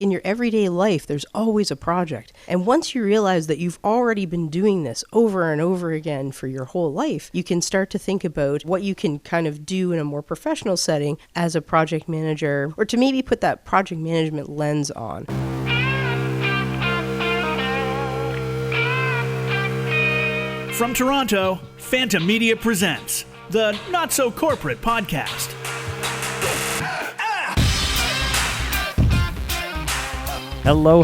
In your everyday life, there's always a project. And once you realize that you've already been doing this over and over again for your whole life, you can start to think about what you can kind of do in a more professional setting as a project manager, or to maybe put that project management lens on. From Toronto, Phanta Media presents the Not So Corporate Podcast. Hello.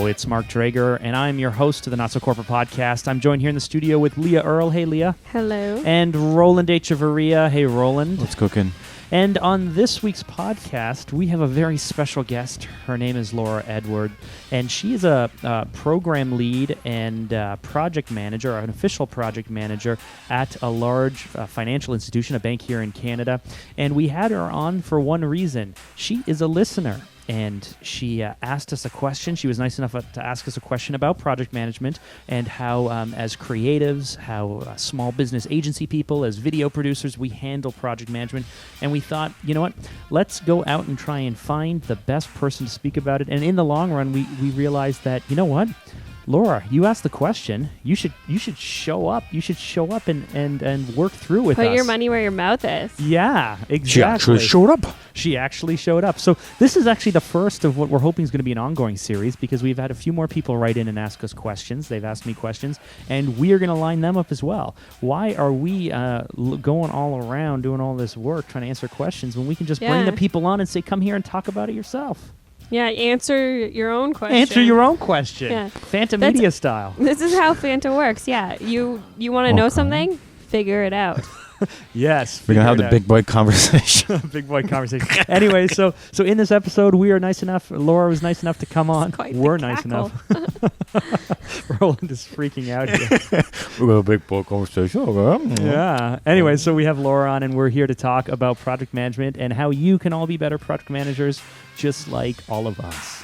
It's Mark Drager, and I'm your host of the Not So Corporate Podcast. I'm joined here in the studio with Leah Earle. Hey, Leah. Hello. And Roland Echevarria. Hey, Roland. What's cooking? And on this week's podcast, we have a very special guest. Her name is Laura Edward, and she is a program lead and project manager, or an official project manager at a large financial institution, a bank here in Canada. And we had her on for one reason. She is a listener. And she asked us a question. She was nice enough to ask us a question about project management and how, as creatives, how small business agency people, as video producers, we handle project management. And we thought, you know what? Let's go out and try and find the best person to speak about it. And in the long run, we realized that, you know what? Laura, you asked the question. You should show up. You should show up and work through with us. Put your money where your mouth is. Yeah, exactly. She actually showed up. She actually showed up. So this is actually the first of what we're hoping is going to be an ongoing series, because we've had a few more people write in and ask us questions. They've asked me questions, and we are going to line them up as well. Why are we going all around doing all this work trying to answer questions when we can just bring the people on and say, come here and talk about it yourself? Yeah, answer your own question. Answer your own question. Yeah. Phanta Media style. This is how Phanta works. Yeah, you want to know something? Figure it out. Yes. We're going to have the big boy conversation. Big boy conversation. Anyway, so in this episode, we are nice enough. Laura was nice enough to come on. We're nice enough. Roland is freaking out here. We got a big boy conversation. Okay. Yeah. Anyway, so we have Laura on, and we're here to talk about project management and how you can all be better project managers, just like all of us.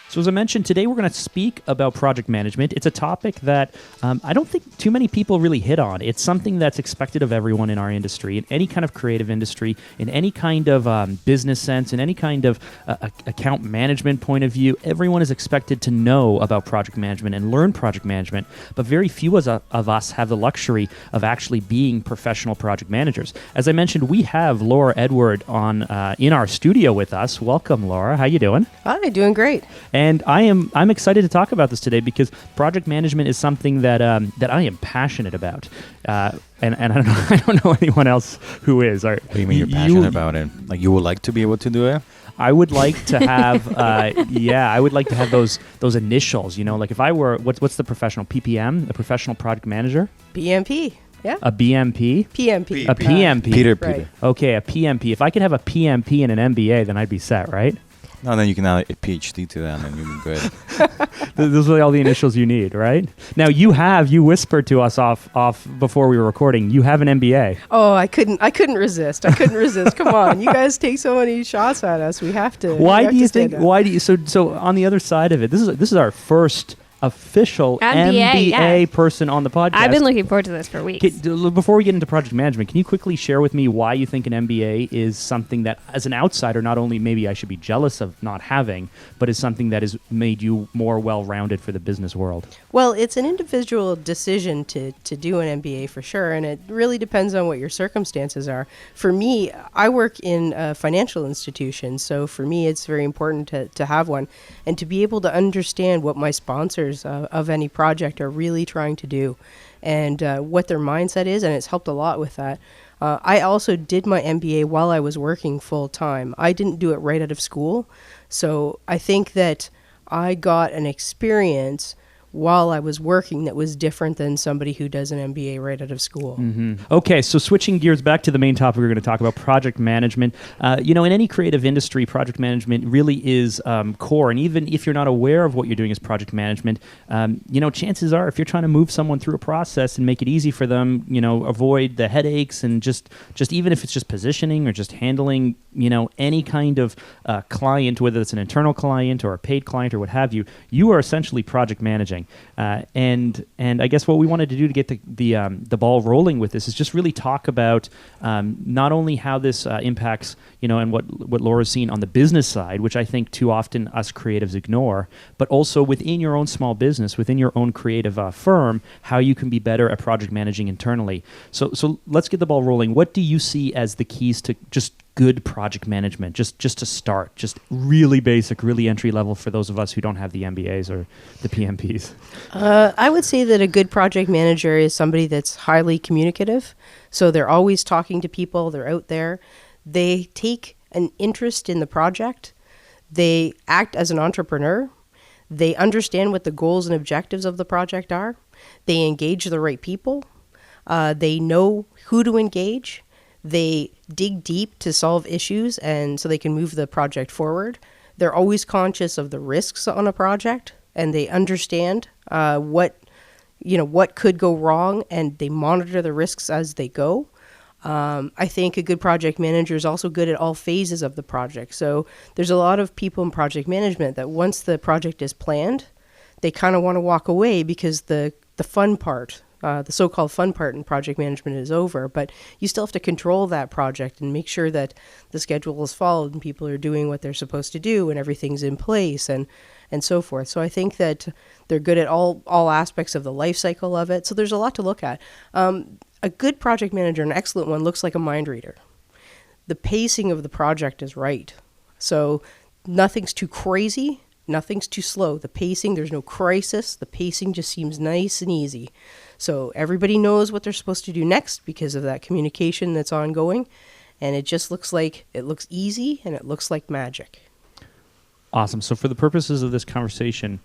So as I mentioned, today we're going to speak about project management. It's a topic that I don't think too many people really hit on. It's something that's expected of everyone in our industry, in any kind of creative industry, in any kind of business sense, in any kind of account management point of view. Everyone is expected to know about project management and learn project management, but very few of us have the luxury of actually being professional project managers. As I mentioned, we have Laura Edward on in our studio with us. Welcome, Laura. How you doing? Hi, doing great. And I'm excited to talk about this today because project management is something that I am passionate about, and I don't know anyone else who is. What do you mean you're passionate about it? Like you would like to be able to do it? I would like to have, I would like to have those initials. You know, like if I were what's the professional PPM, a professional project manager? BMP. Yeah. A BMP? PMP. A PMP. Peter. Okay, a PMP. If I could have a PMP and an MBA, then I'd be set, right? No, then you can add a PhD to that, and then you'll be good. Those are all the initials you need, right? Now you whispered to us off before we were recording. You have an MBA. Oh, I couldn't resist. Come on, you guys take so many shots at us. We have to. Why do you think? So on the other side of it, this is our first official MBA person on the podcast. I've been looking forward to this for weeks. Before we get into project management, can you quickly share with me why you think an MBA is something that, as an outsider, not only maybe I should be jealous of not having, but is something that has made you more well-rounded for the business world? Well, it's an individual decision to do an MBA for sure, and it really depends on what your circumstances are. For me, I work in a financial institution, so for me it's very important to have one and to be able to understand what my sponsors of any project are really trying to do and what their mindset is, and it's helped a lot with that. I also did my MBA while I was working full time. I didn't do it right out of school, so I think that I got an experience while I was working that was different than somebody who does an MBA right out of school. Mm-hmm. Okay, so switching gears back to the main topic, we're going to talk about project management. In any creative industry, project management really is core. And even if you're not aware of what you're doing as project management, chances are if you're trying to move someone through a process and make it easy for them, avoid the headaches and just even if it's just positioning or just handling, any kind of client, whether it's an internal client or a paid client or what have you, you are essentially project managing. And I guess what we wanted to do to get the ball rolling with this is just really talk about not only how this impacts, and what Laura's seen on the business side, which I think too often us creatives ignore, but also within your own small business, within your own creative firm, how you can be better at project managing internally. So let's get the ball rolling. What do you see as the keys to just good project management, just to start, just really basic, really entry level for those of us who don't have the MBAs or the PMPs? I would say that a good project manager is somebody that's highly communicative. So they're always talking to people. They're out there. They take an interest in the project. They act as an entrepreneur. They understand what the goals and objectives of the project are. They engage the right people. They know who to engage. They dig deep to solve issues, and so they can move the project forward. They're always conscious of the risks on a project, and they understand what could go wrong, and they monitor the risks as they go. I think a good project manager is also good at all phases of the project. So there's a lot of people in project management that once the project is planned, they kind of want to walk away because the fun part, the so-called fun part in project management is over, but you still have to control that project and make sure that the schedule is followed and people are doing what they're supposed to do and everything's in place and so forth. So I think that they're good at all aspects of the life cycle of it. So there's a lot to look at. A good project manager, an excellent one, looks like a mind reader. The pacing of the project is right. So nothing's too crazy. Nothing's too slow. The pacing, there's no crisis. The pacing just seems nice and easy. So everybody knows what they're supposed to do next because of that communication that's ongoing. And it just looks easy and it looks like magic. Awesome. So for the purposes of this conversation,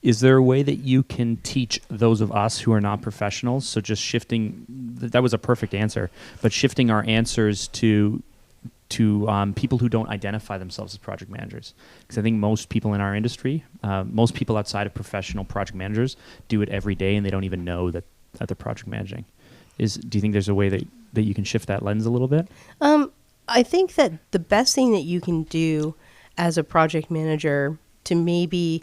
is there a way that you can teach those of us who are not professionals? So just shifting, that was a perfect answer, but shifting our answers to people who don't identify themselves as project managers. Because I think most people in our industry, most people outside of professional project managers do it every day and they don't even know that they're project managing. Do you think there's a way that you can shift that lens a little bit? I think that the best thing that you can do as a project manager to maybe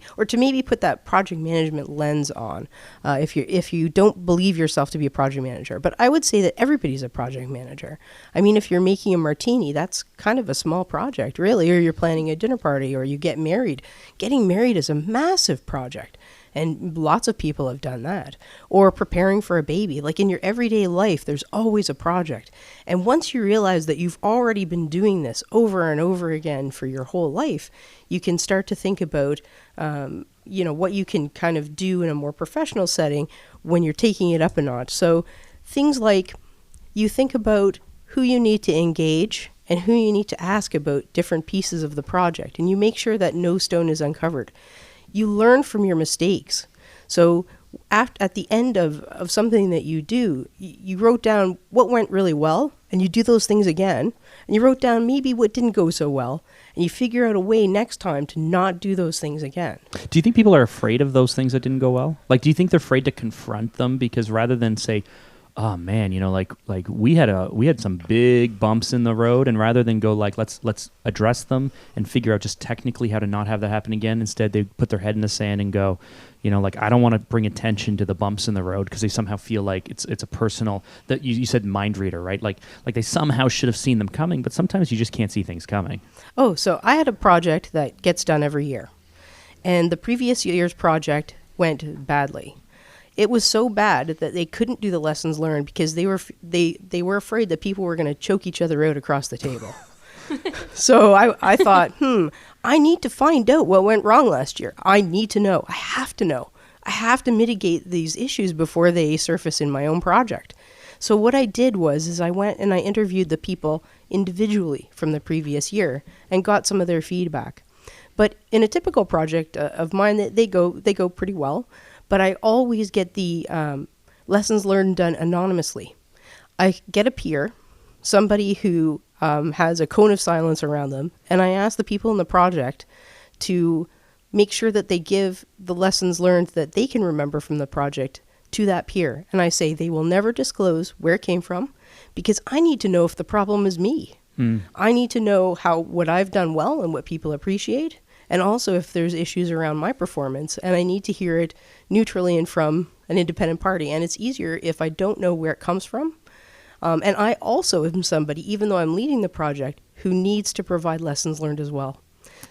put that project management lens on, if you don't believe yourself to be a project manager. But I would say that everybody's a project manager. I mean, if you're making a martini, that's kind of a small project, really, or you're planning a dinner party, or you get married. Getting married is a massive project. And lots of people have done that. Or preparing for a baby. Like in your everyday life, there's always a project. And once you realize that you've already been doing this over and over again for your whole life, you can start to think about, what you can kind of do in a more professional setting when you're taking it up a notch. So things like you think about who you need to engage and who you need to ask about different pieces of the project. And you make sure that no stone is uncovered. You learn from your mistakes. So at the end of something that you do, you wrote down what went really well, and you do those things again. And you wrote down maybe what didn't go so well, and you figure out a way next time to not do those things again. Do you think people are afraid of those things that didn't go well? Like, do you think they're afraid to confront them? Because rather than say, oh man, like we had some big bumps in the road, and rather than go like let's address them and figure out just technically how to not have that happen again, instead they put their head in the sand and go, I don't want to bring attention to the bumps in the road because they somehow feel like it's a personal, that you said mind reader, right? Like they somehow should have seen them coming, but sometimes you just can't see things coming. Oh, so I had a project that gets done every year, and the previous year's project went badly. It was so bad that they couldn't do the lessons learned because they were afraid that people were going to choke each other out across the table. So I thought, I need to find out what went wrong last year. I need to know. I have to know. I have to mitigate these issues before they surface in my own project. So what I did was I went and I interviewed the people individually from the previous year and got some of their feedback. But in a typical project of mine, they go pretty well. But I always get the lessons learned done anonymously. I get a peer, somebody who has a cone of silence around them, and I ask the people in the project to make sure that they give the lessons learned that they can remember from the project to that peer. And I say they will never disclose where it came from because I need to know if the problem is me. I need to know what I've done well and what people appreciate. And also if there's issues around my performance and I need to hear it neutrally and from an independent party. And it's easier if I don't know where it comes from. And I also am somebody, even though I'm leading the project, who needs to provide lessons learned as well.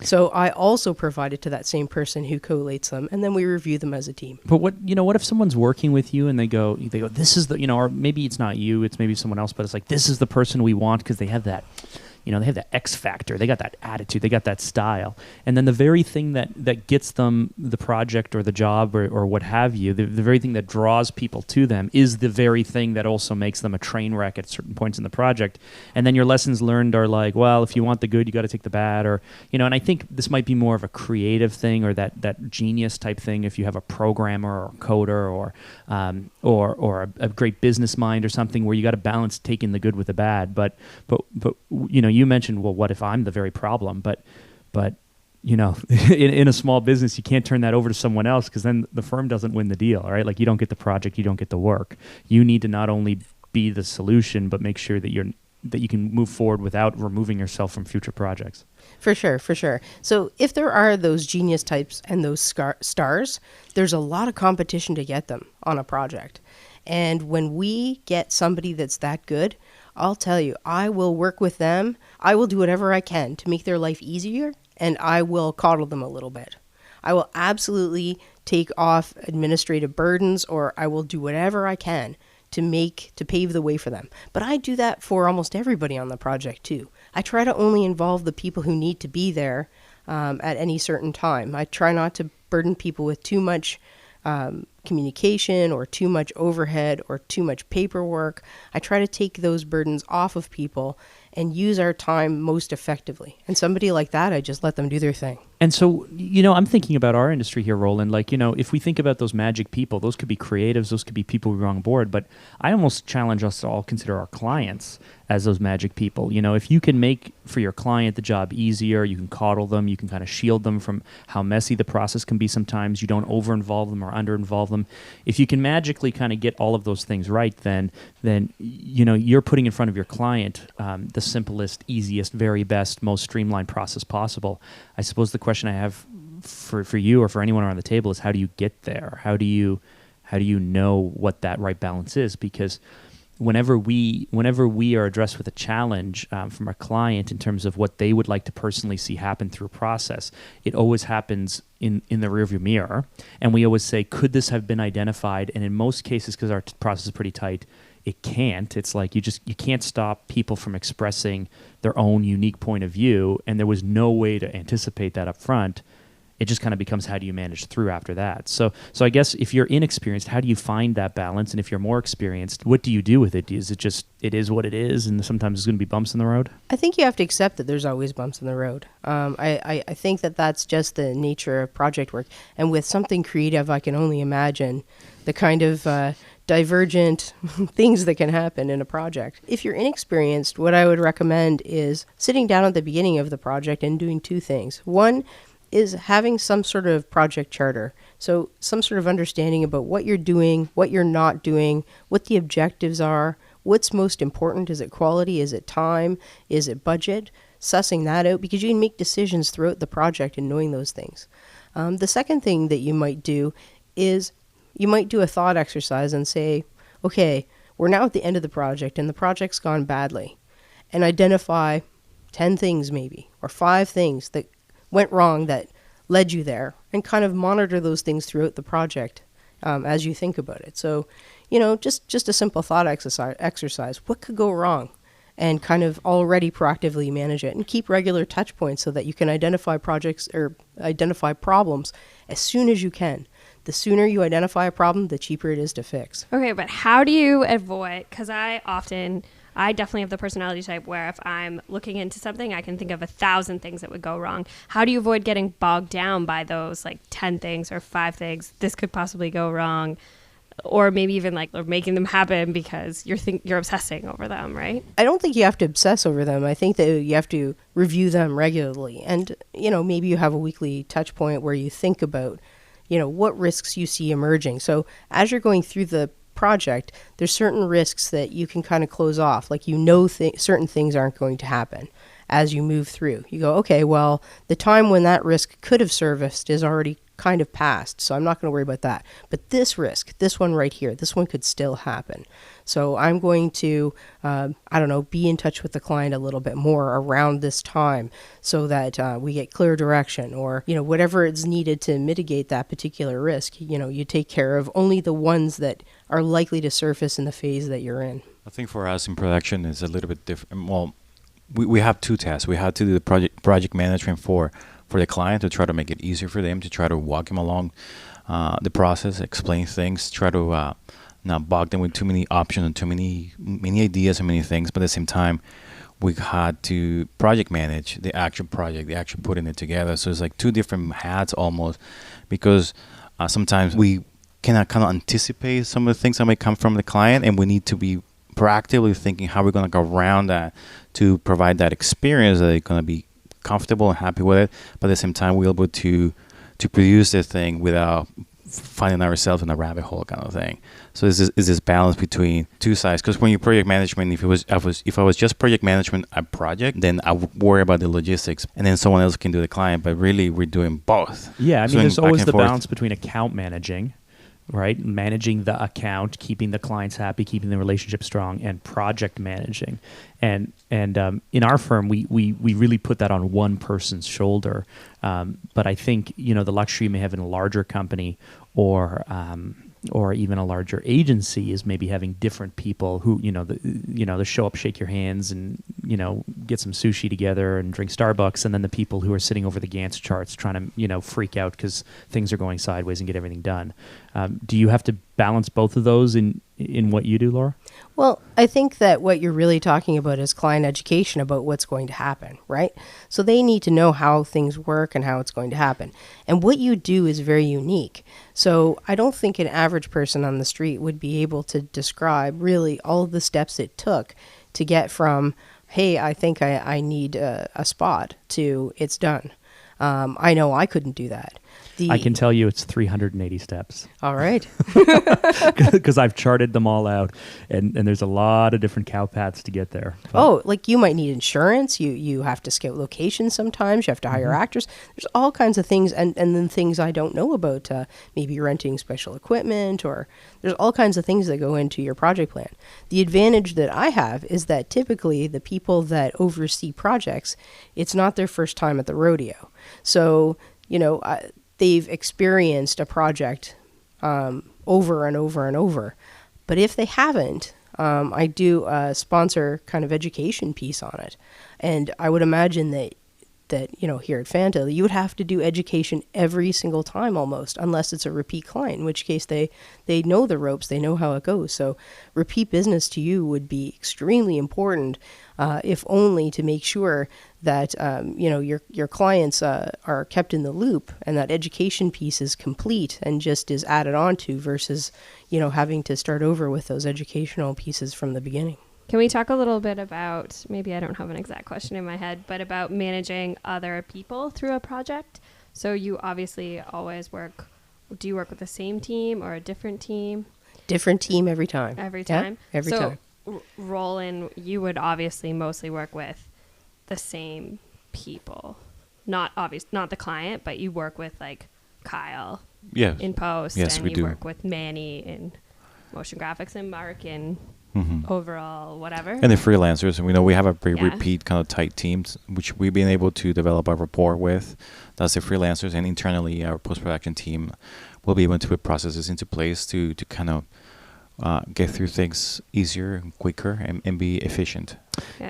So I also provide it to that same person who collates them, and then we review them as a team. But what if someone's working with you and they go, this is the, or maybe it's not you, it's maybe someone else, but it's like, this is the person we want because they have that, they have that X factor, they got that attitude, they got that style. And then the very thing that gets them the project or the job or what have you, the very thing that draws people to them is the very thing that also makes them a train wreck at certain points in the project. And then your lessons learned are like, well, if you want the good, you got to take the bad, or, and I think this might be more of a creative thing or that genius type thing if you have a programmer or a coder or a great business mind or something where you got to balance taking the good with the bad. But you mentioned, well, what if I'm the very problem? But in a small business, you can't turn that over to someone else because then the firm doesn't win the deal, right? Like you don't get the project, you don't get the work. You need to not only be the solution, but make sure that you can move forward without removing yourself from future projects. For sure. So if there are those genius types and those stars, there's a lot of competition to get them on a project. And when we get somebody that's that good, I'll tell you, I will work with them. I will do whatever I can to make their life easier, and I will coddle them a little bit. I will absolutely take off administrative burdens, or I will do whatever I can to pave the way for them. But I do that for almost everybody on the project too. I try to only involve the people who need to be there at any certain time. I try not to burden people with too much communication or too much overhead or too much paperwork. I try to take those burdens off of people and use our time most effectively. And somebody like that, I just let them do their thing. And so, I'm thinking about our industry here, Roland. Like, if we think about those magic people, those could be creatives, those could be people we bring on board. But I almost challenge us to all consider our clients as those magic people. If you can make for your client the job easier, you can coddle them, you can kind of shield them from how messy the process can be sometimes. You don't over-involve them or under-involve them. If you can magically kind of get all of those things right, then you're putting in front of your client the simplest, easiest, very best, most streamlined process possible. I suppose the question I have for you or for anyone around the table is, how do you get there? How do you know what that right balance is? Because whenever we are addressed with a challenge from our client in terms of what they would like to personally see happen through a process, it always happens in the rearview mirror. And we always say, could this have been identified? And in most cases, because our process is pretty tight, it can't. It's like you can't stop people from expressing their own unique point of view, and there was no way to anticipate that up front. It just kind of becomes, how do you manage through after that? So I guess if you're inexperienced, how do you find that balance? And if you're more experienced, what do you do with it? Is it just, it is what it is, and sometimes there's going to be bumps in the road? I think you have to accept that there's always bumps in the road. I think that's just the nature of project work. And with something creative, I can only imagine the kind of divergent things that can happen in a project. If you're inexperienced, what I would recommend is sitting down at the beginning of the project and doing two things. One is having some sort of project charter. So some sort of understanding about what you're doing, what you're not doing, what the objectives are, what's most important. Is it quality? Is it time? Is it budget? Sussing that out, because you can make decisions throughout the project in knowing those things. The second thing that you might do is you might do a thought exercise and say, okay, we're now at the end of the project and the project's gone badly, and identify 10 things maybe, or 5 things that went wrong that led you there, and kind of monitor those things throughout the project as you think about it. So, just a simple thought exercise. What could go wrong? And kind of already proactively manage it, and keep regular touch points so that you can identify projects or identify problems as soon as you can. The sooner you identify a problem, the cheaper it is to fix. Okay, but how do you avoid, because I definitely have the personality type where if I'm looking into something, I can think of 1,000 things that would go wrong. How do you avoid getting bogged down by those 10 things or 5 things this could possibly go wrong, or maybe even or making them happen because you're obsessing over them, right? I don't think you have to obsess over them. I think that you have to review them regularly, and maybe you have a weekly touch point where you think about what risks you see emerging. So as you're going through the project, there's certain risks that you can kind of close off. Like, certain things aren't going to happen as you move through. You go, okay, well, the time when that risk could have surfaced is already kind of past, so I'm not going to worry about that. But this risk, this one right here, this one could still happen. So I'm going to, be in touch with the client a little bit more around this time so that we get clear direction, or, whatever is needed to mitigate that particular risk. You take care of only the ones that are likely to surface in the phase that you're in. I think for us in production is a little bit different. Well, we have two tasks. We have to do the project management for the client, to try to make it easier for them, to try to walk them along the process, explain things, try to not bog them with too many options and too many ideas and many things. But at the same time, we had to project manage the actual project, the actual putting it together. So it's like two different hats almost, because sometimes we cannot kind of anticipate some of the things that may come from the client, and we need to be proactively thinking how we're going to go around that to provide that experience that they're going to be comfortable and happy with it, but at the same time we're able to produce the thing without finding ourselves in a rabbit hole kind of thing. So is this balance between two sides? Because when you project management, if I was just project management a project, then I would worry about the logistics, and then someone else can do the client. But really, we're doing both. Yeah, I mean, Doing there's back always and the forth. balance between account managing, right? Managing the account, keeping the clients happy, keeping the relationship strong, and project managing. And in our firm, we really put that on one person's shoulder. But I think, the luxury you may have in a larger company or even a larger agency is maybe having different people who, they show up, shake your hands, and, get some sushi together and drink Starbucks, and then the people who are sitting over the Gantt charts trying to, freak out because things are going sideways and get everything done. Do you have to balance both of those in what you do, Laura? Well, I think that what you're really talking about is client education about what's going to happen, right? So they need to know how things work and how it's going to happen. And what you do is very unique. So I don't think an average person on the street would be able to describe really all of the steps it took to get from, hey, I think I need a spot, to it's done. I know I couldn't do that. I can tell you it's 380 steps. All right. Because I've charted them all out, and there's a lot of different cow paths to get there. But Oh, like you might need insurance. You have to scout locations sometimes. You have to hire actors. There's all kinds of things, and then things I don't know about. Maybe renting special equipment, or there's all kinds of things that go into your project plan. The advantage that I have is that typically the people that oversee projects, it's not their first time at the rodeo. So, they've experienced a project over and over and over. But if they haven't, I do a sponsor kind of education piece on it. And I would imagine that here at Phanta, you would have to do education every single time almost, unless it's a repeat client, in which case they know the ropes, they know how it goes. So repeat business to you would be extremely important, if only to make sure that your clients are kept in the loop, and that education piece is complete and just is added on to, versus having to start over with those educational pieces from the beginning. Can we talk a little bit about, maybe I don't have an exact question in my head, but about managing other people through a project? So you obviously always do you work with the same team or a different team? Different team every time. Every time? Yeah, every time. So Roland, you would obviously mostly work with the same people. Not the client, but you work with like Kyle in post, Yes, and we you do. work with Manny in motion graphics, and Mark in overall whatever. And the freelancers, and we know we have a very Yeah. repeat kind of tight teams, which we've been able to develop a rapport with. That's the freelancers, and internally our post-production team will be able to put processes into place to kind of get through things easier and quicker and be efficient.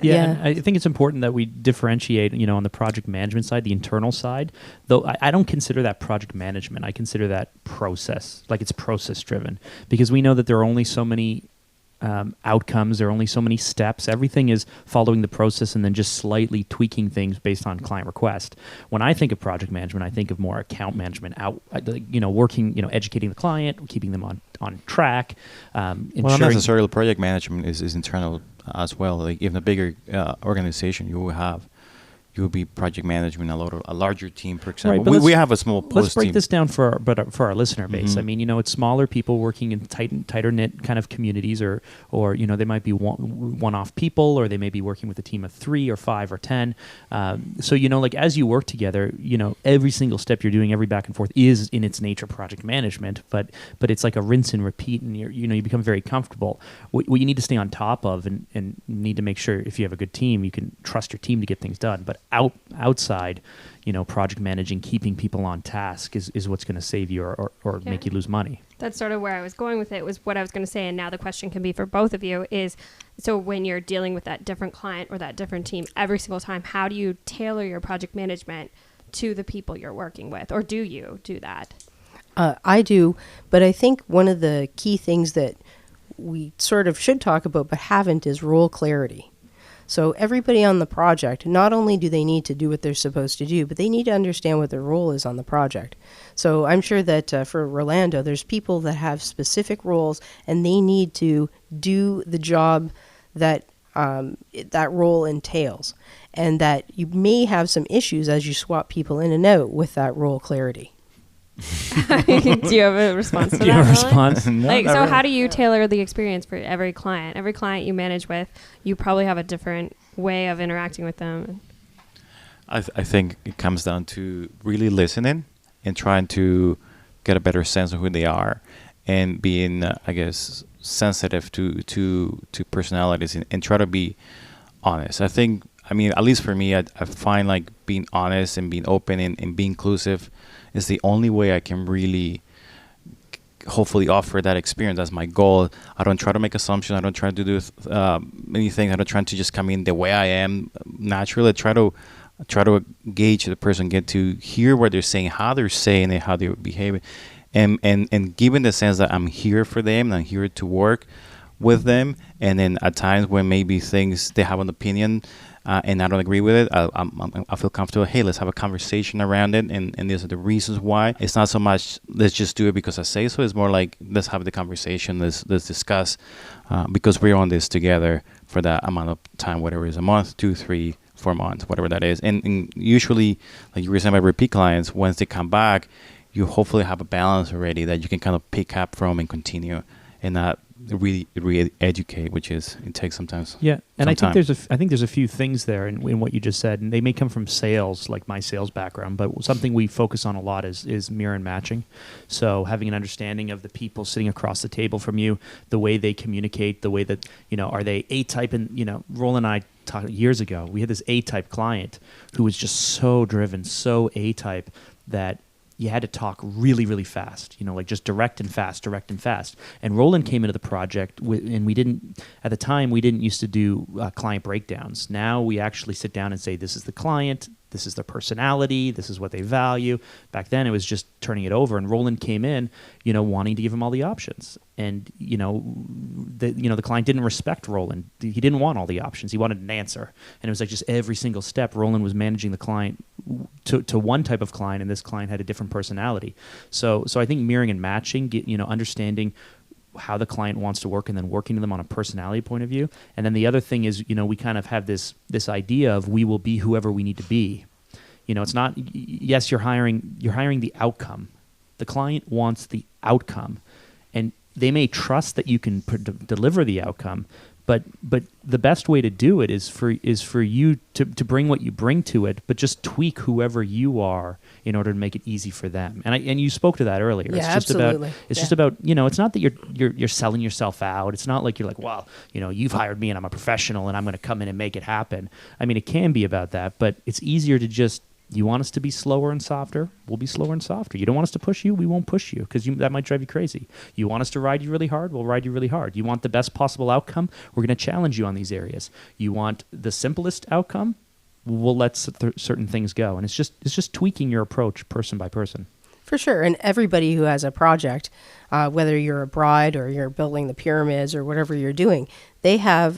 Yeah, and I think it's important that we differentiate, on the project management side, the internal side. Though I don't consider that project management. I consider that process, like it's process driven, because we know that there are only so many outcomes. There are only so many steps. Everything is following the process and then just slightly tweaking things based on client request. When I think of project management, I think of more account management, working, educating the client, keeping them on track. Well, not necessarily project management is internal as well. Like even a bigger organization, you will have you would be project management a larger team, for example. but We have a small post let's break team. this down for our listener base. Mhm. I mean, it's smaller people working in tighter knit kind of communities, or they might be one-off people, or they may be working with a team of 3 or 5 or 10. So like as you work together, every single step you're doing, every back and forth is in its nature project management, but it's like a rinse and repeat, and you become very comfortable. What you need to stay on top of, and need to make sure if you have a good team, you can trust your team to get things done. But outside, project managing, keeping people on task is what's going to save you or make you lose money. That's sort of where I was going with it, was what I was going to say. And now the question can be for both of you is, so when you're dealing with that different client or that different team every single time, how do you tailor your project management to the people you're working with? Or do you do that? I do, but I think one of the key things that we sort of should talk about but haven't is role clarity. So everybody on the project, not only do they need to do what they're supposed to do, but they need to understand what their role is on the project. So I'm sure that for Rolando, there's people that have specific roles, and they need to do the job that that role entails, and that you may have some issues as you swap people in and out with that role clarity. Do you have a response to that? Do you have a Roland? response? No, Like, not so really. how do you tailor the experience for every client? Every client you manage with, you probably have a different way of interacting with them. I think it comes down to really listening and trying to get a better sense of who they are, and being, I guess, sensitive to personalities, and try to be honest. I mean, at least for me, I find like being honest and being open and being inclusive is the only way I can really hopefully offer that experience. That's my goal. I don't try to make assumptions. I don't try to do anything. I don't try to just come in the way I am naturally. I try to gauge the person, get to hear what they're saying, how they're saying it, how they're behaving, and given the sense that I'm here for them, and I'm here to work with them. And then at times when maybe things, they have an opinion, and I don't agree with it, I feel comfortable. Hey, let's have a conversation around it, and these are the reasons why. It's not so much let's just do it because I say so. It's more like let's have the conversation. Let's discuss, because we're on this together for that amount of time, whatever it is, a month, 2, 3, 4 months, whatever that is. And usually, like you were saying, my repeat clients, once they come back, you hopefully have a balance already that you can kind of pick up from and continue, and not really educate, which is, it takes sometimes. Yeah, and I some think time. I think there's a few things there in what you just said, and they may come from sales, like my sales background, but something we focus on a lot is mirror and matching. So having an understanding of the people sitting across the table from you, the way they communicate, the way that, are they A-type, and, Roland and I talked years ago, we had this A-type client who was just so driven, so A-type, that you had to talk really, really fast, like just direct and fast. And Roland came into the project, and we didn't used to do client breakdowns. Now we actually sit down and say, this is the client, this is their personality, this is what they value. Back then it was just turning it over, and Roland came in, wanting to give him all the options. And, the client didn't respect Roland. He didn't want all the options. He wanted an answer. And it was like just every single step, Roland was managing the client to one type of client, and this client had a different personality. So I think mirroring and matching, understanding how the client wants to work, and then working to them on a personality point of view. And then the other thing is, we kind of have this idea of we will be whoever we need to be. It's not, yes, you're hiring the outcome. The client wants the outcome, and they may trust that you can deliver the outcome, but the best way to do it is for you to bring what you bring to it, but just tweak whoever you are in order to make it easy for them. And you spoke to that earlier. Yeah, it's just absolutely. just about, it's not that you're selling yourself out. It's not like you're like, well, you've hired me and I'm a professional and I'm going to come in and make it happen. I mean, it can be about that, but it's easier to just, you want us to be slower and softer, we'll be slower and softer. You don't want us to push you, we won't push you, because that might drive you crazy. You want us to ride you really hard, we'll ride you really hard. You want the best possible outcome, we're going to challenge you on these areas. You want the simplest outcome, we'll let certain things go. And it's just tweaking your approach person by person. For sure. And everybody who has a project, whether you're a bride or you're building the pyramids or whatever you're doing, they have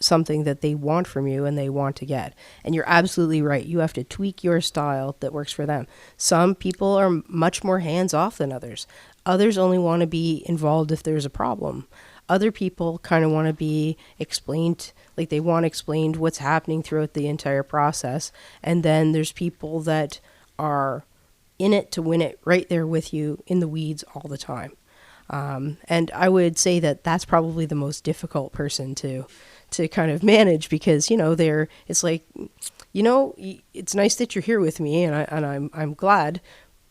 something that they want from you and they want to get. And you're absolutely right. You have to tweak your style that works for them. Some people are much more hands-off than others. Others only want to be involved if there's a problem. Other people kind of want to be explained, like they want explained what's happening throughout the entire process. And then there's people that are in it to win it, right there with you in the weeds all the time. And I would say that that's probably the most difficult person to kind of manage, because, it's like, it's nice that you're here with me, and I'm glad,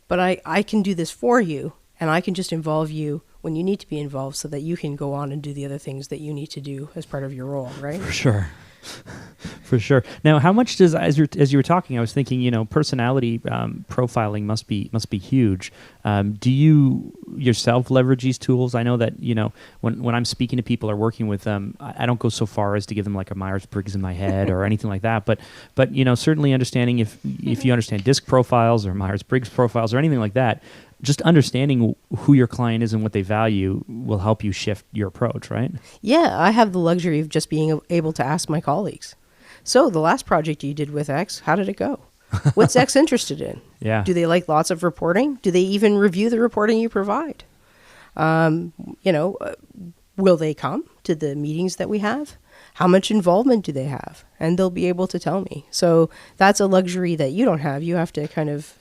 but I can do this for you, and I can just involve you when you need to be involved so that you can go on and do the other things that you need to do as part of your role, right? For sure. For sure. Now, how much does, as you were talking, I was thinking, personality profiling must be huge. Do you yourself leverage these tools? I know that, when I'm speaking to people or working with them, I don't go so far as to give them like a Myers-Briggs in my head or anything like that. But certainly understanding if you understand DISC profiles or Myers-Briggs profiles or anything like that, just understanding who your client is and what they value will help you shift your approach, right? Yeah, I have the luxury of just being able to ask my colleagues. So the last project you did with X, how did it go? What's X interested in? Yeah. Do they like lots of reporting? Do they even review the reporting you provide? Will they come to the meetings that we have? How much involvement do they have? And they'll be able to tell me. So that's a luxury that you don't have. You have to kind of,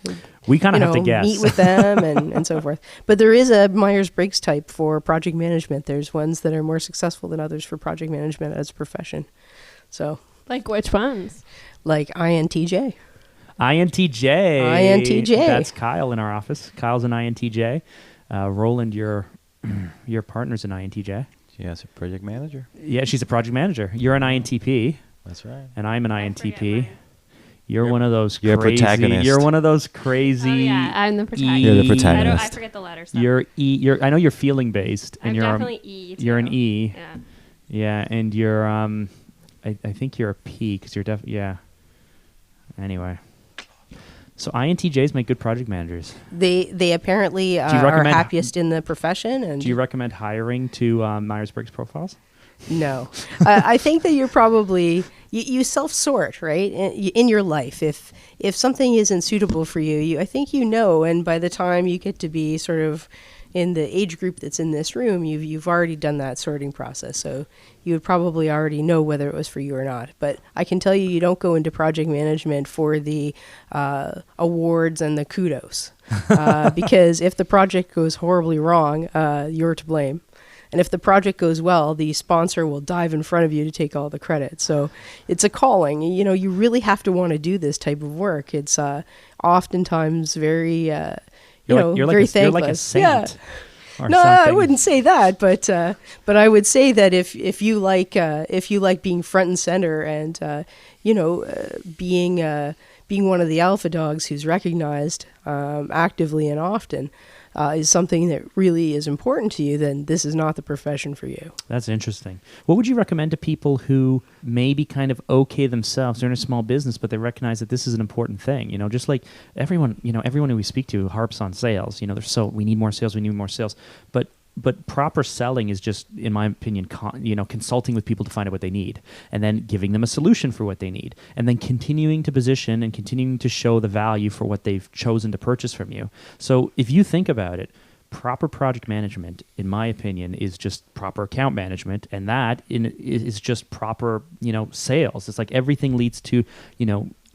have to guess. meet with them and so forth. But there is a Myers-Briggs type for project management. There's ones that are more successful than others for project management as a profession. So, Like which ones? like INTJ. INTJ. That's Kyle in our office. Kyle's an INTJ. Roland, your partner's an INTJ. Yes, a project manager. Yeah, she's a project manager. You're an INTP. That's right. And I'm an INTP. You're one of those you're crazy. a protagonist. You're one of those crazy. Oh yeah, I'm the protagonist. You're the protagonist. I forget the letters. So. You're E. I know you're feeling based, and I'm you're definitely E. Too. You're an E. Yeah. Yeah, and you're I think you're a P because you're yeah. Anyway. So INTJs make good project managers. They apparently are happiest in the profession. And do you recommend hiring to Myers-Briggs profiles? No. I think that you're probably, you self-sort, right, in your life. If something isn't suitable for you, I think and by the time you get to be sort of in the age group that's in this room, you've already done that sorting process. So you would probably already know whether it was for you or not. But I can tell you don't go into project management for the awards and the kudos. Because if the project goes horribly wrong, you're to blame. And if the project goes well, the sponsor will dive in front of you to take all the credit. So it's a calling. You really have to want to do this type of work. It's oftentimes very... You're very like thankless. You're like a saint. Yeah. No, something. I wouldn't say that, but I would say that if you like being front and center and being one of the alpha dogs who's recognized actively and often is something that really is important to you, then this is not the profession for you. That's interesting. What would you recommend to people who may be kind of okay themselves? They're in a small business, but they recognize that this is an important thing. Just like everyone who we speak to harps on sales. We need more sales. We need more sales. But proper selling is just, in my opinion, consulting with people to find out what they need, and then giving them a solution for what they need, and then continuing to position and continuing to show the value for what they've chosen to purchase from you. So if you think about it, proper project management, in my opinion, is just proper account management, and that is just proper, sales. It's like everything leads to,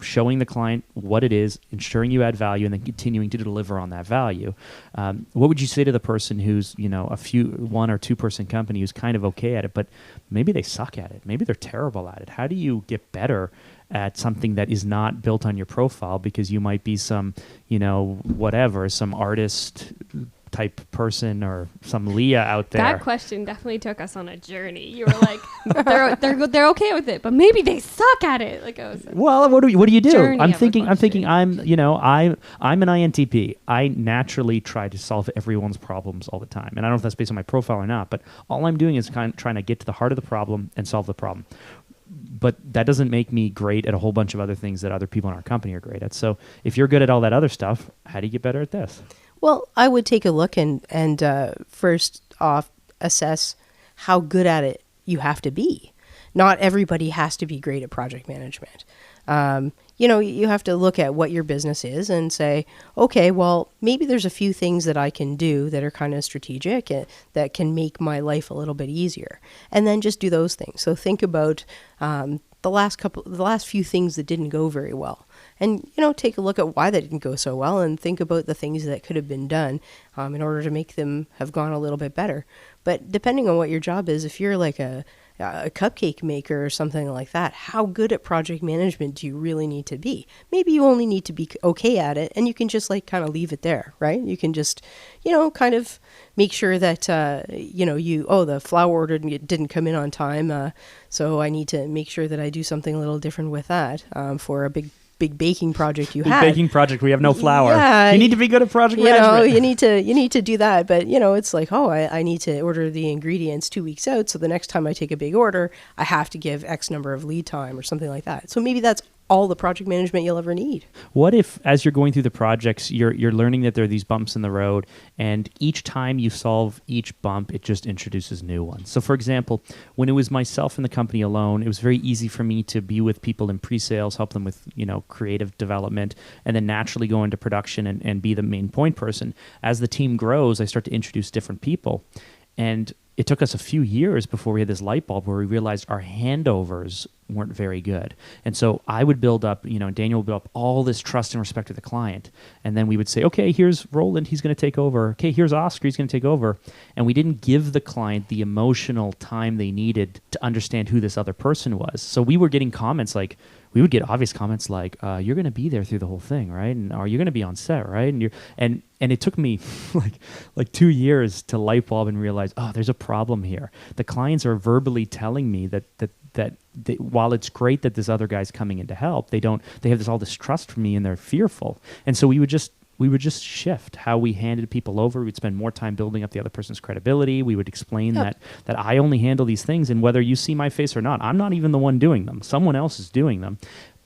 showing the client what it is, ensuring you add value, and then continuing to deliver on that value. What would you say to the person who's, one or two person company who's kind of okay at it, but maybe they suck at it? Maybe they're terrible at it. How do you get better at something that is not built on your profile because you might be some, some artist type person or some Leah out there? That question definitely took us on a journey. You were like, they're okay with it, but maybe they suck at it. Like I was like, well, what do you do? I'm thinking I'm an INTP. I naturally try to solve everyone's problems all the time, and I don't know if that's based on my profile or not. But all I'm doing is trying to get to the heart of the problem and solve the problem. But that doesn't make me great at a whole bunch of other things that other people in our company are great at. So if you're good at all that other stuff, how do you get better at this? Well, I would take a look and first off assess how good at it you have to be. Not everybody has to be great at project management. You have to look at what your business is and say, okay, well, maybe there's a few things that I can do that are kind of strategic that can make my life a little bit easier. And then just do those things. So think about the last few things that didn't go very well. And, take a look at why they didn't go so well and think about the things that could have been done in order to make them have gone a little bit better. But depending on what your job is, if you're like a cupcake maker or something like that, how good at project management do you really need to be? Maybe you only need to be okay at it, and you can just kind of leave it there, right? You can just, kind of make sure that, the flour order didn't come in on time, so I need to make sure that I do something a little different with that for a big baking project you had. Baking project, we have no flour. Yeah, you need to be good at project management. You need to do that, but it's like, I need to order the ingredients 2 weeks out, so the next time I take a big order, I have to give X number of lead time or something like that. So maybe that's all the project management you'll ever need. What if, as you're going through the projects, you're learning that there are these bumps in the road, and each time you solve each bump, it just introduces new ones? So, for example, when it was myself and the company alone, it was very easy for me to be with people in pre-sales, help them with creative development, and then naturally go into production and be the main point person. As the team grows, I start to introduce different people, and it took us a few years before we had this light bulb where we realized our handovers weren't very good. And so I would build up, Daniel would build up all this trust and respect with the client. And then we would say, okay, here's Roland, he's going to take over. Okay, here's Oscar, he's going to take over. And we didn't give the client the emotional time they needed to understand who this other person was. So we were getting comments like, we would get obvious comments like, you're going to be there through the whole thing, right? And are you going to be on set, right? And it took me like 2 years to light bulb and realize, there's a problem here. The clients are verbally telling me that while it's great that this other guy's coming in to help, they have all this trust for me and they're fearful. And so we would just shift how we handed people over. We'd spend more time building up the other person's credibility. We would explain that I only handle these things, and whether you see my face or not, I'm not even the one doing them. Someone else is doing them.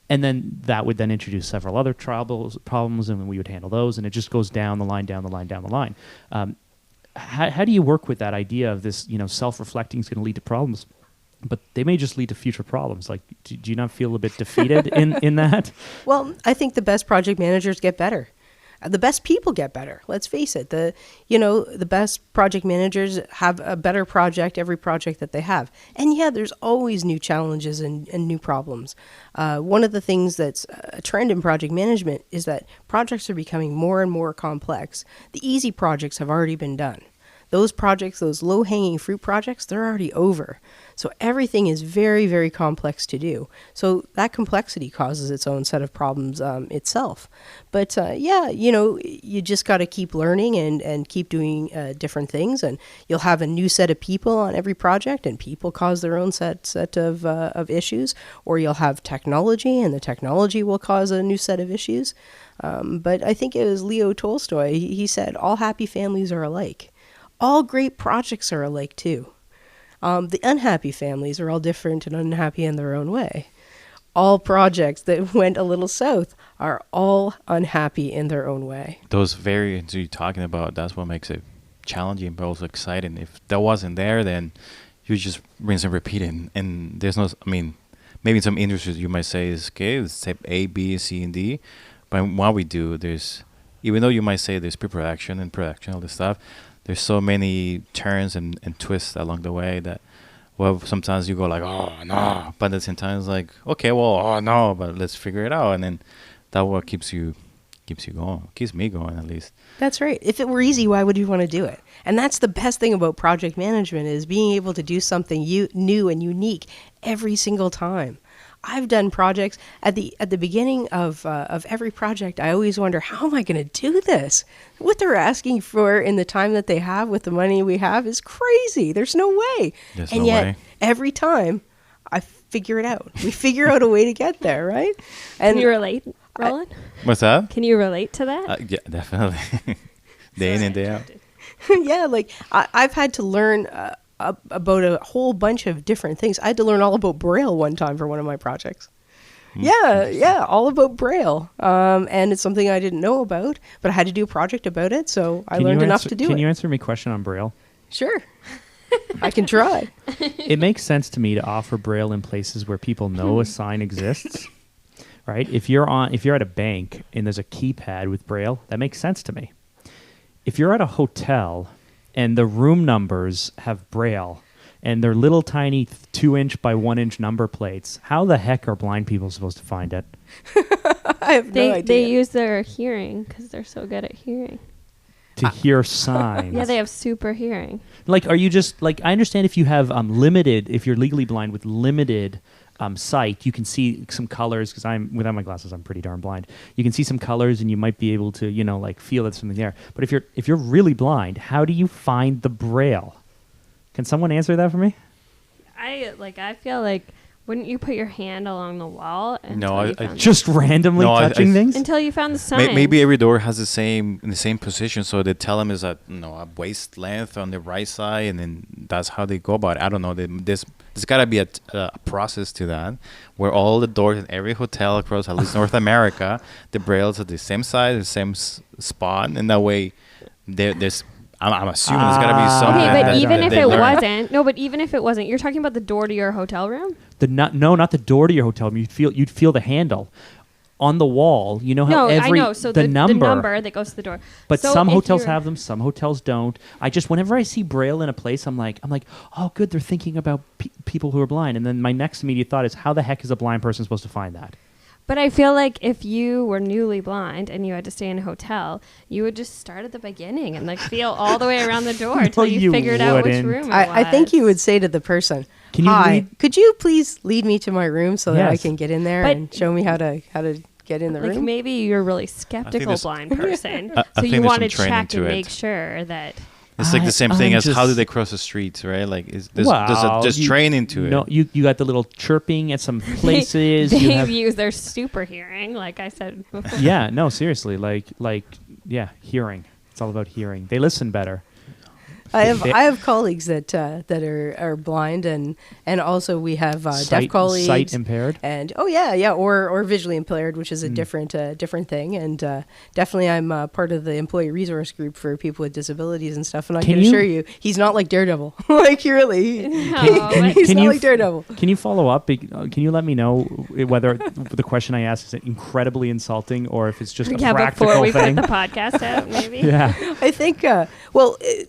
And then that would then introduce several other problems, and we would handle those, and it just goes down the line, down the line, down the line. How do you work with that idea of this, self-reflecting is going to lead to problems, but they may just lead to future problems? Like, do you not feel a bit defeated in that? Well, I think the best project managers get better. The best people get better. Let's face it. The best project managers have a better project every project that they have. And yeah, there's always new challenges and new problems. One of the things that's a trend in project management is that projects are becoming more and more complex. The easy projects have already been done. Those projects, those low-hanging fruit projects, they're already over. So everything is very, very complex to do. So that complexity causes its own set of problems itself. But you just got to keep learning and keep doing different things. And you'll have a new set of people on every project, and people cause their own set of issues. Or you'll have technology, and the technology will cause a new set of issues. But I think it was Leo Tolstoy. He said, all happy families are alike. All great projects are alike too. The unhappy families are all different and unhappy in their own way. All projects that went a little south are all unhappy in their own way. Those variants you're talking about, that's what makes it challenging but also exciting. If that wasn't there, then you just rinse and repeat it. And there's no, maybe in some industries you might say is okay, it's type A, B, C, and D. But what we do, even though you might say there's pre-production and production, all this stuff, there's so many turns and twists along the way that, well, sometimes you go like, oh, no. But at the same time, it's like, okay, well, oh, no, but let's figure it out. And then that what keeps you going. Keeps me going, at least. That's right. If it were easy, why would you want to do it? And that's the best thing about project management is being able to do something new and unique every single time. I've done projects at the beginning of every project. I always wonder, how am I going to do this? What they're asking for in the time that they have with the money we have is crazy. There's no way. And yet, every time, I figure it out. We figure out a way to get there, right? And can you relate, Roland? What's that? Can you relate to that? Yeah, definitely. Day in and day out. Yeah, like I've had to learn about a whole bunch of different things. I had to learn all about Braille one time for one of my projects. Yeah, all about Braille. And it's something I didn't know about, but I had to do a project about it, so I learned enough to do it. Can you answer me a question on Braille? Sure. I can try. It makes sense to me to offer Braille in places where people know a sign exists. right? If you're at a bank and there's a keypad with Braille, that makes sense to me. If you're at a hotel and the room numbers have Braille and they're little tiny 2-inch by 1-inch number plates, how the heck are blind people supposed to find it? I have no idea. They use their hearing because they're so good at hearing. To hear signs. Yeah, they have super hearing. Like, are you just like? I understand if you have limited, if you're legally blind with limited sight, you can see some colors. Because I'm without my glasses, I'm pretty darn blind. You can see some colors, and you might be able to, like feel that something there. But if you're really blind, how do you find the Braille? Can someone answer that for me? I feel like. Wouldn't you put your hand along the wall? Just randomly touching things until you found the sign. Maybe every door has the same position, so they tell them is at a waist length on the right side, and then that's how they go about it. I don't know. There's got to be a process to that, where all the doors in every hotel across at least North America, the Braille's at the same side, the same spot, and that way there's. I'm assuming there's got to be some. Okay, but even if it wasn't, but even if it wasn't, you're talking about the door to your hotel room? Not the door to your hotel room. You'd feel the handle on the wall. You know how I know. So the number that goes to the door. But some hotels have them, some hotels don't. Whenever I see Braille in a place, I'm like, oh, good, they're thinking about people who are blind. And then my next immediate thought is, how the heck is a blind person supposed to find that? But I feel like if you were newly blind and you had to stay in a hotel, you would just start at the beginning and feel all the way around the door until you figured out which room it was. I think you would say to the person, "Hi, could you please lead me to my room so that I can get in there and show me how to get in the room?" Maybe you're a really skeptical blind person, so you want to check and make sure that. It's like the same thing as how do they cross the streets, right? Like, there's training to it. No, you got the little chirping at some places. They use their super hearing, like I said before. Yeah, no, seriously, hearing. It's all about hearing. They listen better. I have colleagues that are blind, and also we have deaf colleagues, sight impaired, and or visually impaired, which is a different thing. And definitely, I'm part of the employee resource group for people with disabilities and stuff. And I can assure you, he's not like Daredevil. Like really, he's not like Daredevil. Can you follow up? Can you let me know whether the question I asked is incredibly insulting or if it's just a practical before we thing? put the podcast out, maybe. Yeah, I think.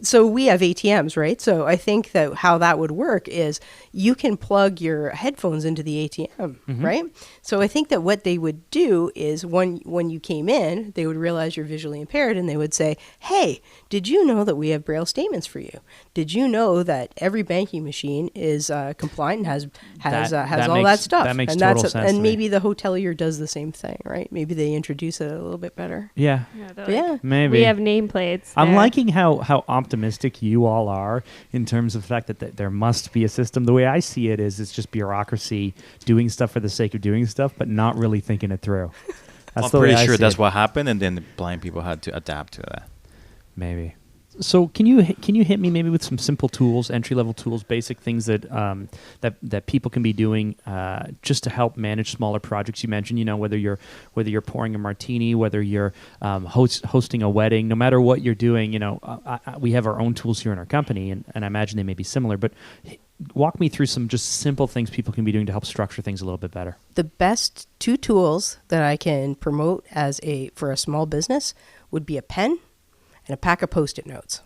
So we have ATMs, right? So I think that how that would work is you can plug your headphones into the ATM, right? So I think that what they would do is when you came in, they would realize you're visually impaired and they would say, "Hey, did you know that we have Braille statements for you? Did you know that every banking machine is compliant and has all that stuff?" That makes and total sense. And to maybe me. the hotelier does the same thing, right? Maybe they introduce it a little bit better. Yeah. Maybe we have nameplates. I'm liking how optimistic you all are in terms of the fact that there must be a system. The way I see it is it's just bureaucracy doing stuff for the sake of doing stuff, but not really thinking it through. I'm pretty sure that's what happened, and then the blind people had to adapt to that. Maybe. So can you hit me maybe with some simple tools, entry level tools, basic things that that people can be doing just to help manage smaller projects? You mentioned, whether you're pouring a martini, whether you're hosting a wedding, no matter what you're doing, we have our own tools here in our company, and I imagine they may be similar. But walk me through some just simple things people can be doing to help structure things a little bit better. The best two tools that I can promote for a small business would be a pen and a pack of Post-it notes.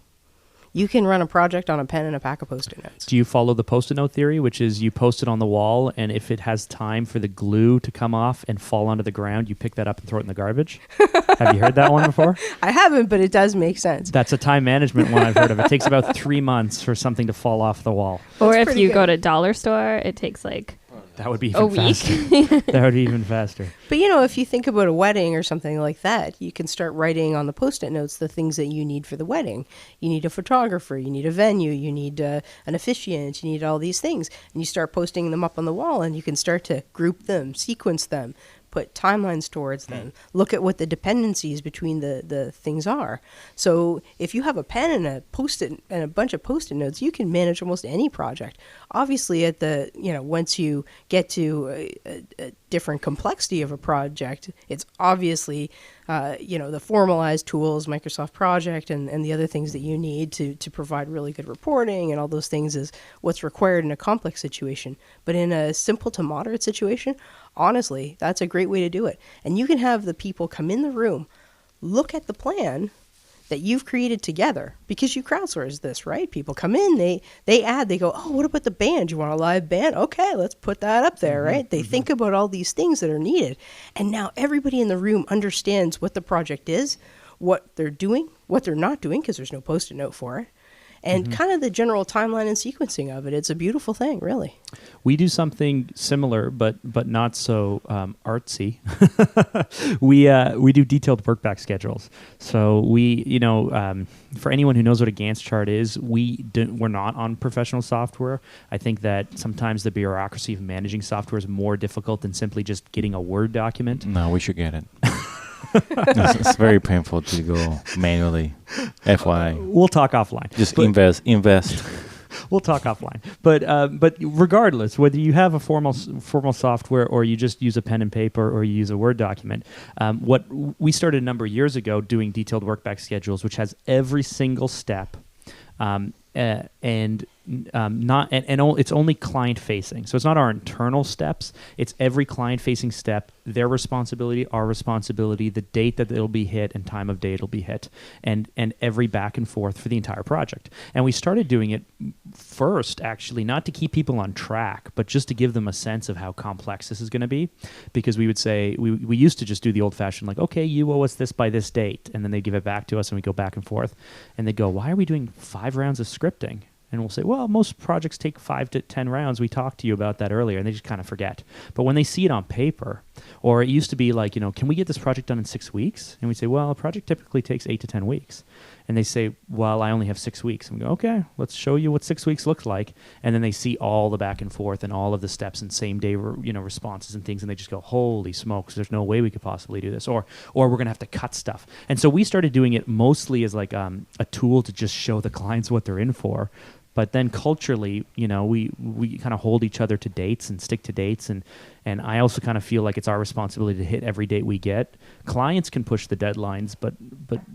You can run a project on a pen and a pack of Post-it notes. Do you follow the Post-it note theory, which is you post it on the wall, and if it has time for the glue to come off and fall onto the ground, you pick that up and throw it in the garbage? Have you heard that one before? I haven't, but it does make sense. That's a time management one I've heard of. It takes about 3 months for something to fall off the wall. Or if you go to dollar store, it takes that would be even faster. That would be even faster. But if you think about a wedding or something like that, you can start writing on the Post-it notes the things that you need for the wedding. You need a photographer, you need a venue, you need an officiant, you need all these things. And you start posting them up on the wall, and you can start to group them, sequence them, put timelines towards them, look at what the dependencies between the things are. So if you have a pen and a Post-it and a bunch of Post-it notes, you can manage almost any project. Obviously, once you get to a different complexity of a project, it's obviously the formalized tools, Microsoft Project, and the other things that you need to provide really good reporting and all those things is what's required in a complex situation. But in a simple to moderate situation, honestly, that's a great way to do it. And you can have the people come in the room, look at the plan that you've created together, because you crowdsource this, right? People come in, they add, they go, oh, what about the band? You want a live band? Okay, let's put that up there, right? They think about all these things that are needed. And now everybody in the room understands what the project is, what they're doing, what they're not doing, because there's no Post-it note for it, and kind of the general timeline and sequencing of it. It's a beautiful thing, really. We do something similar, but not so artsy. We do detailed work back schedules. So for anyone who knows what a Gantt chart is, we're not on professional software. I think that sometimes the bureaucracy of managing software is more difficult than simply just getting a Word document. No, we should get it. It's very painful to go manually. FYI. We'll talk offline. Just invest. We'll talk offline. But regardless, whether you have a formal software or you just use a pen and paper or you use a Word document, what we started a number of years ago doing detailed work back schedules, which has every single step, it's only client facing. So it's not our internal steps. It's every client facing step, their responsibility, our responsibility, the date that it'll be hit and time of day it'll be hit, and every back and forth for the entire project. And we started doing it first, actually, not to keep people on track, but just to give them a sense of how complex this is going to be. Because we would say, we used to just do the old fashioned, like, okay, you owe us this by this date. And then they give it back to us and we go back and forth. And they go, why are we doing 5 rounds of scripting? And we'll say, well, most projects take 5 to 10 rounds. We talked to you about that earlier, and they just kind of forget. But when they see it on paper, or it used to be like, can we get this project done in 6 weeks? And we say, well, a project typically takes 8 to 10 weeks. And they say, well, I only have 6 weeks. And we go, okay, let's show you what 6 weeks looks like. And then they see all the back and forth and all of the steps and same day, responses and things. And they just go, holy smokes, there's no way we could possibly do this. Or we're going to have to cut stuff. And so we started doing it mostly as like a tool to just show the clients what they're in for. But then culturally, we kind of hold each other to dates and stick to dates. And I also kind of feel like it's our responsibility to hit every date we get. Clients can push the deadlines, but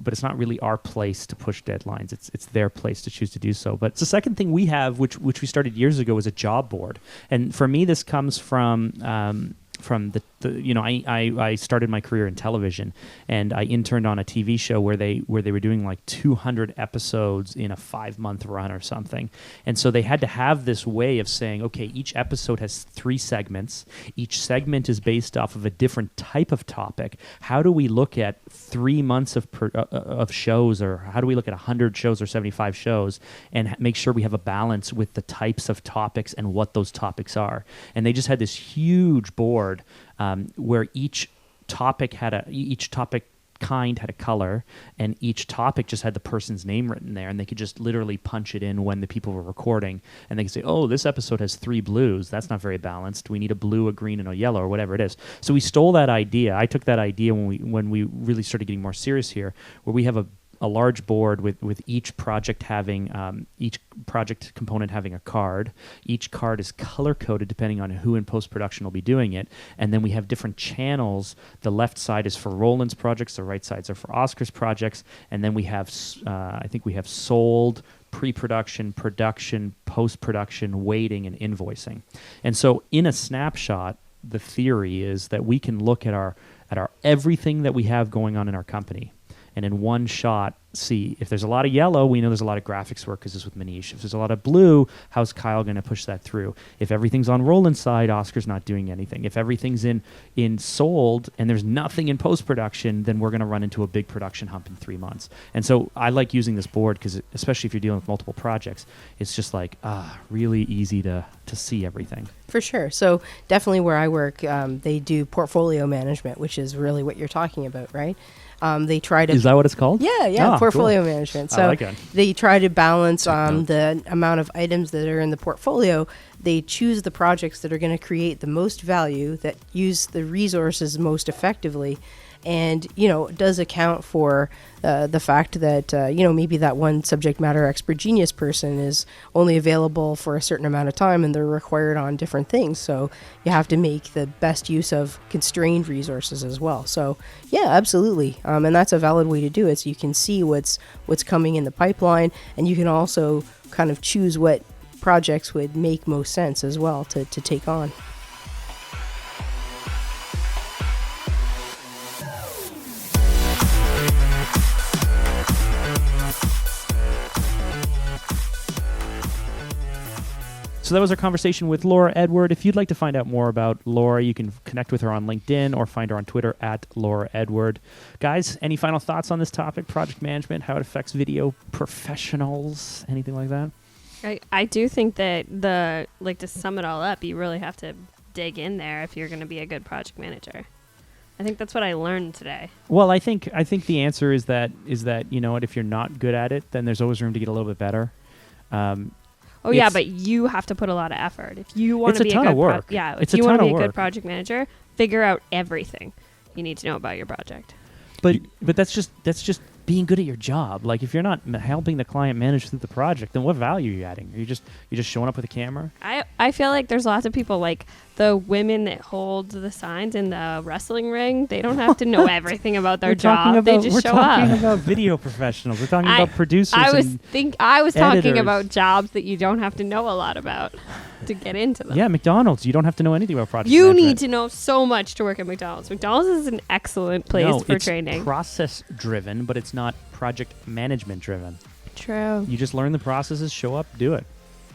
it's not really our place to push deadlines. It's their place to choose to do so. But the second thing we have, which we started years ago, is a job board. And for me, this comes from I started my career in television, and I interned on a TV show where they were doing like 200 episodes in a 5-month run or something. And so they had to have this way of saying, okay, each episode has 3 segments. Each segment is based off of a different type of topic. How do we look at 3 months of shows, or how do we look at 100 shows or 75 shows and make sure we have a balance with the types of topics and what those topics are? And they just had this huge board where each topic kind had a color, and each topic just had the person's name written there, and they could just literally punch it in when the people were recording, and they could say, oh, this episode has 3 blues. That's not very balanced. We need a blue, a green, and a yellow, or whatever it is. So we stole that idea. I took that idea when we really started getting more serious here, where we have a large board with each project having each project component having a card. Each card is color coded depending on who in post-production will be doing it, and then we have different channels. The left side is for Roland's projects, the right sides are for Oscar's projects, and then we have I think we have sold, pre-production, production, post-production, waiting, and invoicing. And so in a snapshot, the theory is that we can look at our everything that we have going on in our company, and in one shot, see if there's a lot of yellow, we know there's a lot of graphics work because it's with Manish. If there's a lot of blue, how's Kyle going to push that through? If everything's on Roland's side, Oscar's not doing anything. If everything's in sold and there's nothing in post-production, then we're going to run into a big production hump in 3 months. And so I like using this board because, especially if you're dealing with multiple projects, it's just like really easy to see everything. For sure. So definitely where I work, they do portfolio management, which is really what you're talking about, right? They try to... Is that what it's called? Yeah, portfolio management. So I like it. They try to balance the amount of items that are in the portfolio. They choose the projects that are going to create the most value, that use the resources most effectively, and, does account for the fact that, maybe that one subject matter expert genius person is only available for a certain amount of time and they're required on different things. So you have to make the best use of constrained resources as well. So, yeah, absolutely. And that's a valid way to do it. So you can see what's coming in the pipeline, and you can also kind of choose what projects would make most sense as well to take on. So that was our conversation with Laura Edward. If you'd like to find out more about Laura, you can connect with her on LinkedIn or find her on Twitter at Laura Edward. Guys, any final thoughts on this topic, project management, how it affects video professionals, anything like that? I do think that to sum it all up, you really have to dig in there if you're going to be a good project manager. I think that's what I learned today. Well, I think the answer is that you know what, if you're not good at it, then there's always room to get a little bit better. But you have to put a lot of effort. If you want to be a ton of work. If you want to be a good project manager, figure out everything you need to know about your project. But that's just being good at your job. Like, if you're not helping the client manage through the project, then what value are you adding? Are you just showing up with a camera? I feel like there's lots of people, like the women that hold the signs in the wrestling ring. They don't have to know everything about their job. They just show up. We're talking about video professionals. We're talking about producers. I was talking editors. about jobs that you don't have to know a lot about to get into them. Yeah, McDonald's. You don't have to know anything about project You management. need to know so much to work at McDonald's. McDonald's is an excellent place for training. It's process driven, but it's not project management driven. True. You just learn the processes, show up, do it.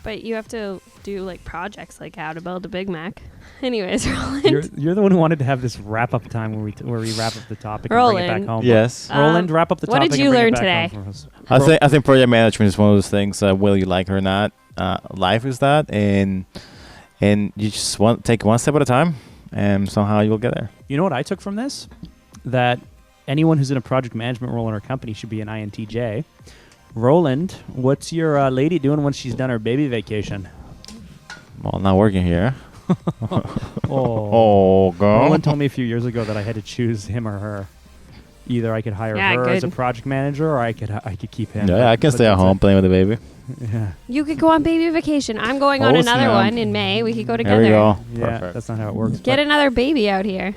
But you have to do like projects like how to build a Big Mac. Anyways, Roland. You're the one who wanted to have this wrap up time where we wrap up the topic Roland. and bring it back home. Yes. Roland, wrap up the what topic. did you and bring learn it back today? home for us. I think project management is one of those things. Whether you like it or not, life is that, and you just want take one step at a time, and somehow you'll get there. You know what I took from this? That anyone who's in a project management role in our company should be an INTJ. Roland, what's your lady doing when she's done her baby vacation? Well, not working here. Oh, girl. Roland told me a few years ago that I had to choose him or her. Either I could hire her as a project manager, or I could keep him. Yeah, I can stay at home playing with the baby. Yeah. You could go on baby vacation. I'm going on another one in May. We could go together. There we go. Yeah, Perfect. that's not how it works. Get another baby out here.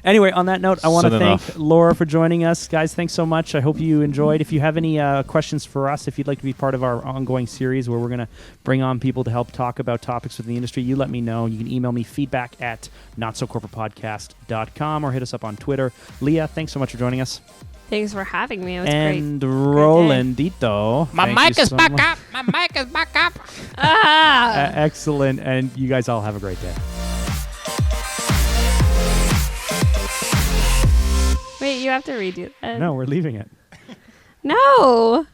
Anyway, on that note, I want to Soon thank enough. Laura for joining us. Guys, thanks so much. I hope you enjoyed. If you have any questions for us, if you'd like to be part of our ongoing series where we're going to bring on people to help talk about topics within the industry, you let me know. You can email me feedback at notsocorporatepodcast.com or hit us up on Twitter. Leah, thanks so much for joining us. Thanks for having me. It was And great. Rolandito. My mic is back up. My mic is back up. Excellent. And you guys all have a great day. Wait, you have to redo that. No, we're leaving it. No.